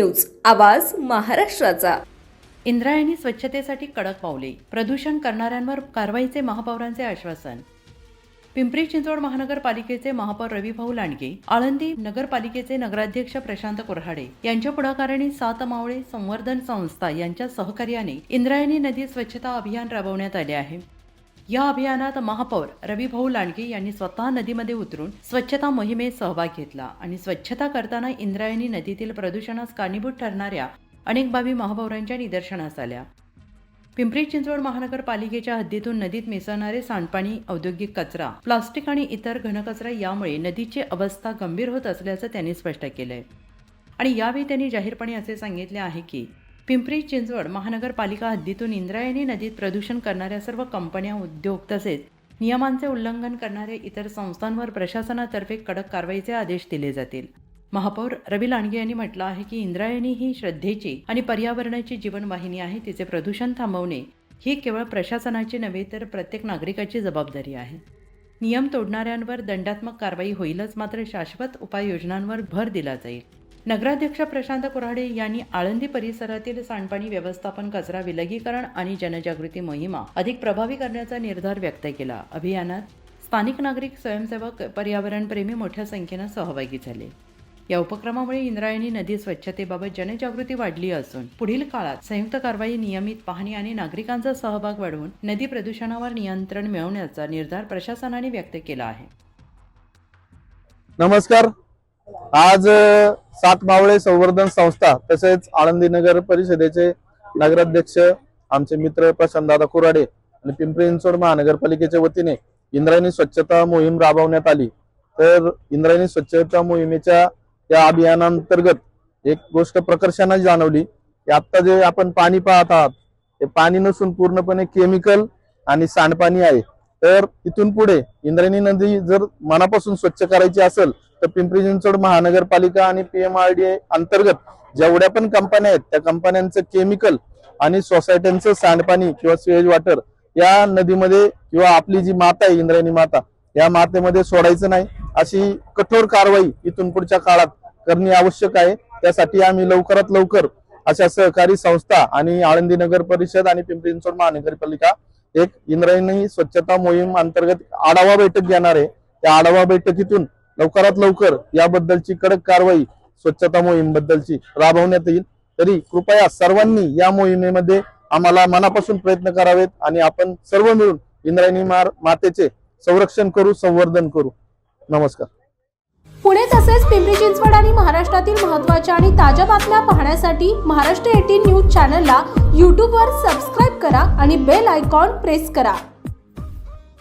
News, आवाज महाराष्ट्राचा। इंद्रायणी स्वच्छतेसाठी कडक पावले, प्रदूषण करणाऱ्यांवर कारवाईचे महापौरांचे आश्वासन। पिंपरी चिंचवड महानगरपालिकेचे महापौर रविभाऊ लांडगे, आळंदी नगरपालिकेचे नगराध्यक्ष प्रशांत कोऱ्हाडे यांच्या पुढाकाराने 7 मावळे संवर्धन संस्था यांच्या सहकार्याने इंद्रायणी नदी स्वच्छता अभियान राबवण्यात आले आहे। या अभियानात महापौर रविभाऊ लांडगे यांनी स्वतः नदीमध्ये उतरून स्वच्छता मोहिमेत सहभाग घेतला आणि स्वच्छता करताना इंद्रायणी नदीतील प्रदूषणास कारणीभूत ठरणाऱ्या अनेक बाबी महापौरांच्या निदर्शनास आल्या। पिंपरी चिंचवड महानगरपालिकेच्या हद्दीतून नदीत मिसळणारे सांडपाणी, औद्योगिक कचरा, प्लास्टिक आणि इतर घनकचरा यामुळे नदीची अवस्था गंभीर होत असल्याचं त्यांनी स्पष्ट केलंय। आणि यावेळी त्यांनी जाहीरपणे असे सांगितले आहे की पिंपरी चिंचवड महानगरपालिका हद्दीतून इंद्रायणी नदीत प्रदूषण करणाऱ्या सर्व कंपन्या, उद्योग तसेच नियमांचे उल्लंघन करणाऱ्या इतर संस्थांवर प्रशासनातर्फे कडक कारवाईचे आदेश दिले जातील। महापौर रवी लांडगे यांनी म्हटलं आहे की इंद्रायणी ही श्रद्धेची आणि पर्यावरणाची जीवनवाहिनी आहे। तिचे प्रदूषण थांबवणे ही केवळ प्रशासनाची नव्हे तर प्रत्येक नागरिकाची जबाबदारी आहे। नियम तोडणाऱ्यांवर दंडात्मक कारवाई होईलच, मात्र शाश्वत उपाययोजनांवर भर दिला जाईल। नगराध्यक्ष प्रशांत कोऱ्हाडे यांनी आळंदी परिसरातील सांडपाणी व्यवस्थापन, कचरा विलगीकरण आणि जनजागृती मोहिमा अधिक प्रभावी करण्याचा निर्धार व्यक्त केला। अभियानात स्थानिक नागरिक, स्वयंसेवक, पर्यावरणप्रेमी मोठ्या संख्येने सहभागी झाले। या उपक्रमामुळे इंद्रायणी नदी स्वच्छतेबाबत जनजागृती वाढली असून पुढील काळात संयुक्त कारवाई, नियमित पाहणी आणि नागरिकांचा सहभाग वाढवून नदी प्रदूषणावर नियंत्रण मिळवण्याचा निर्धार प्रशासनाने व्यक्त केला आहे। नमस्कार। आज 7 मावळे संवर्धन संस्था तसेच आळंदी नगर परिषदेचे नगराध्यक्ष आमचे मित्र प्रशांतदादा कोऱ्हाडे आणि पिंपरी चिंचवड महानगरपालिकेच्या वतीने इंद्रायणी स्वच्छता मोहीम राबवण्यात आली। तर इंद्रायणी स्वच्छता मोहिमेच्या या अभियानांतर्गत एक गोष्ट प्रकर्षाने जाणवली की आता जे आपण पाणी पाहत आहात ते पाणी नसून पूर्णपणे केमिकल आणि सांडपाणी आहे। तर इथून पुढे इंद्रायणी नदी जर मनापासून स्वच्छ करायची असेल तर पिंपरी चिंचवड महानगरपालिका आणि PMRDA अंतर्गत जेवढ्या पण कंपन्या आहेत त्या कंपन्यांचं केमिकल आणि सोसायट्यांचं सांडपाणी किंवा स्वेज वॉटर या नदीमध्ये किंवा आपली जी माता आहे इंद्रायणी माता या मातेमध्ये सोडायचं नाही, अशी कठोर कारवाई इथून पुढच्या काळात करणे आवश्यक आहे। त्यासाठी आम्ही लवकरात लवकर अशा सहकारी संस्था आणि आळंदी नगर परिषद आणि पिंपरी चिंचवड महानगरपालिका एक इंद्रायणी स्वच्छता मोहीम अंतर्गत आढावा बैठक घेणार आहे। त्या आढावा बैठकीतून लवकरात लवकर याबद्दलची कडक कारवाई स्वच्छता मोहीम बद्दलची राबवण्यात येईल। तरी कृपया सर्वांनी या मोहिमेमध्ये आम्हाला मनापासून प्रयत्न करावेत आणि आपण सर्व मिळून इंद्रायणी मातेचे संरक्षण करू, संवर्धन करू। नमस्कार। पुणे तसेच पिंपरी चिंचवड आणि महाराष्ट्रातील महत्त्वाच्या आणि ताज्या बातम्या पाहण्यासाठी महाराष्ट्र 18 न्यूज चॅनलला YouTube वर सबस्क्राईब करा आणि बेल आयकॉन प्रेस करा।